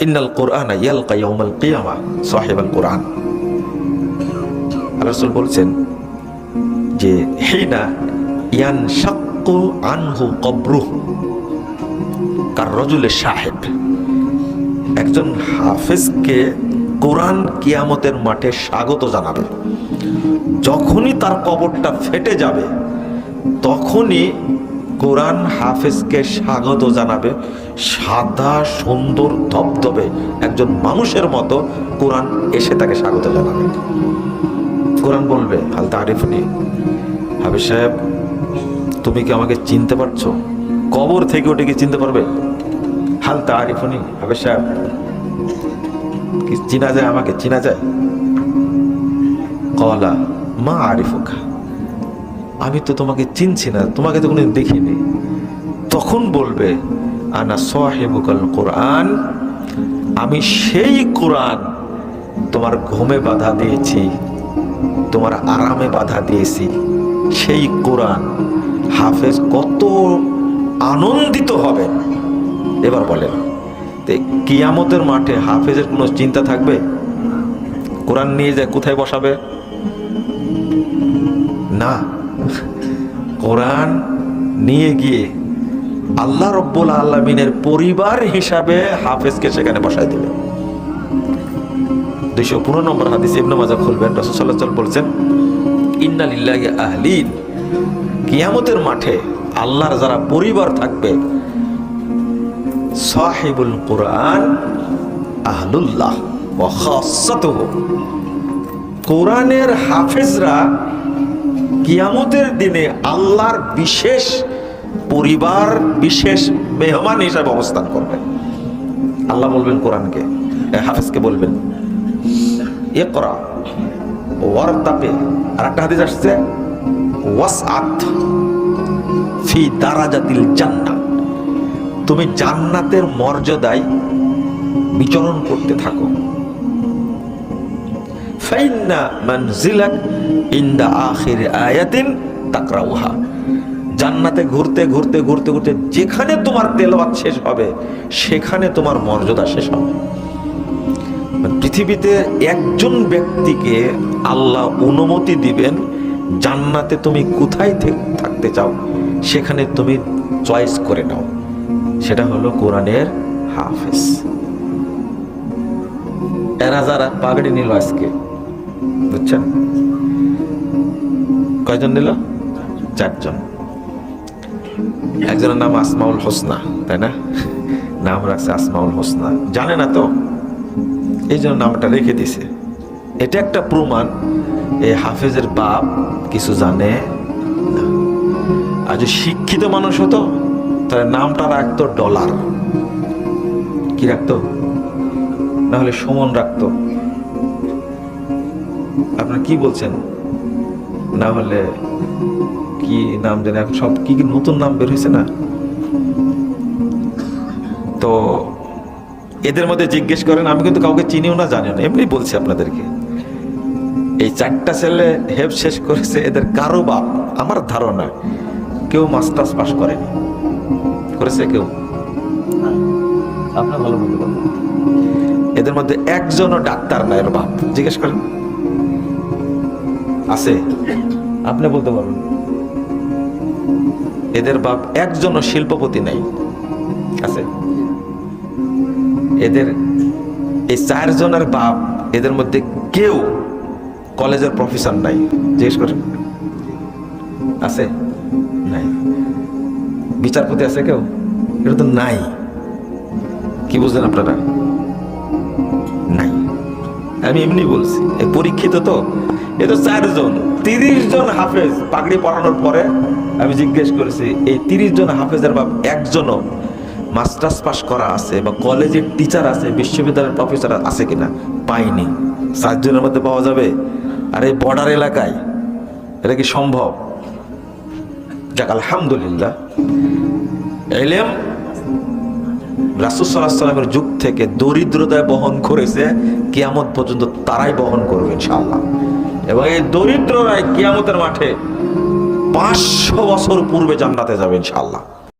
ইন্নাল কুরআনা ইয়ালকা ইয়াউমাল কিয়ামা সাহিবাল কুরআন। রাসূল বলছেন যে হিনা ইয়ানশাক্কু আনহু কবরুহু কাররাজুলি সাহিব। একজন হাফেজকে কোরআন কিয়ামতের মাঠে স্বাগত জানাবে। যখনই তার কবরটা ফেটে যাবে তখনই কোরআন হাফেজকে স্বাগত জানাবে। সাদা সুন্দর ধবধবে একজন মানুষের মতো কোরআন এসে তাকে স্বাগত জানাবে। কোরআন বলবে, হাল তারিফুনি, হাফেজ সাহেব তুমি কি আমাকে চিনতে পারছো? কবর থেকে ওটা কি চিনতে পারবে? হাল তারিফুনি, হাফেজ সাহেব কি চিনা যায়? আমাকে চিনা যায়? কলা মা আরিফুকা, আমি তো তোমাকে চিনছি না, তোমাকে তো কোনোদিন দেখিনি। তখন বলবে আনা সাহিবুকাল কোরআন, আমি সেই কোরআন তোমার ঘুমে বাধা দিয়েছি, তোমার আরামে বাধা দিয়েছি। সেই কোরআন। হাফেজ কত আনন্দিত হবে। এবার বলেন, কিয়ামতের মাঠে হাফেজের কোনো চিন্তা থাকবে? কোরআন নিয়ে যায় কোথায় বসাবে? না, কোরআন নিয়ে গিয়ে আল্লাহ রব্বুল আলামিনের পরিবার হিসাবে হাফেজকে সেখানে বসায় দেবে। 215 নম্বর হাদিস, ইবনে মাজাহ খুলবেন। রাসূল সাল্লাল্লাহু আলাইহি ওয়াসাল্লাম বলেছেন, ইন্না লিল্লাহি আহলিন, কিয়ামতের মাঠে আল্লাহর যারা পরিবার থাকবে, সাহিবুল কোরআন আহলুল্লাহ ওয়া খাসাতুহু, কোরআনের হাফেজরা কিয়ামতের দিনে আল্লাহর বিশেষ পরিবার, বিশেষ মেহমান হিসাবে অবস্থান করবে। আল্লাহ বলবেন কোরআনকে, হাফেজকে বলবেন ইকরা ওয়ারতাকি। আর একটা হাদিস আসছে ওয়াসআত ফি দারাজাতিল জান্নাহ, তুমি জান্নাতের মর্যাদায় বিচরণ করতে থাকো। ফাইন্না মানজিলাক ইনদা আখির আয়াতিন তাকরাউহা, জান্নাতে ঘুরতে ঘুরতে ঘুরতে ঘুরতে যেখানে তোমার তেলাওয়াত শেষ হবে সেখানে তোমার মর্যাদা শেষ হবে। পৃথিবীতে একজন ব্যক্তিকে আল্লাহ অনুমতি দিবেন, জান্নাতে তুমি কোথায় থাকতে চাও সেখানে তুমি চয়েস করে নাও, সেটা হলো কোরআনের হাফেজ। এরা যারা পাগড়ি নিল আজকে, বুঝছেন কয়জন নিল? 4 জন। একজনের নাম আসমাউল হোসনা, তাই না? নাম রাখছে আসমাউল হোসনা। জানে না তো, এই জন্য নামটা রেখে দিছে। এটা একটা প্রমাণ এই হাফেজের বাপ কিছু জানে না। আর যদি শিক্ষিত মানুষ হতো তাহলে নামটা রাখতো ডলার। কি রাখতো? না হলে সুমন রাখতো। আপনারা কি বলছেন? না হলে কি নাম জানি, এখন সব কি কি নতুন নাম বের হয়েছে না? তো এদের মধ্যে জিজ্ঞেস করেন, আমি কিন্তু কাউকে চিনিও না, জানিও না, এমনি বলছি আপনাদেরকে। এই 4টা ছেলে হেফ শেষ করেছে, এদের কারো বাপ আমার ধারণা কেউ মাস্টার্স পাস করেনি। করেছে কেউ? আপনার ভালো মনে করেন। এদের মধ্যে একজনও ডাক্তার না, এর বাপ জিজ্ঞেস করেন আছে? আপনি বলতে পারবেন? এদের বাপ একজনও শিল্পপতি নাই, আছে? এদের এই 4 জনের বাপ, এদের মধ্যে কেউ কলেজের প্রফেসর নাই। জিজ্ঞেস করেন আছে? নাই। বিচারপতি আছে কেউ? এটা তো নাই। কি বুঝলেন আপনারা? নাই। আমি এমনি বলছি, এই পরীক্ষিত তো। এ তো 4 জন, 30 জন হাফেজ পাগড়ি পরানোর পরে আমি জিজ্ঞেস করেছি, এই 30 জন হাফেজের বাপ একজনও মাস্টার্স পাস করা আছে বা কলেজের টিচার আছে, বিশ্ববিদ্যালয়ের প্রফেসর আছে কিনা? পাইনি। 4 জনের মধ্যে পাওয়া যাবে? আর এই বর্ডার এলাকায় এটা কি সম্ভব? যাক, আলহামদুলিল্লাহ, ইলম রাসূল সাল্লাল্লাহু আলাইহি ওয়াসাল্লামের যুগ থেকে দরিদ্রতায় বহন করেছে, কিয়ামত পর্যন্ত তারাই বহন করবে ইনশাআল্লাহ। এবং এই দরিদ্ররাই কিয়ামতের মাঠে 500 বছর পূর্বে জান্নাতে যাবে ইনশাআল্লাহ।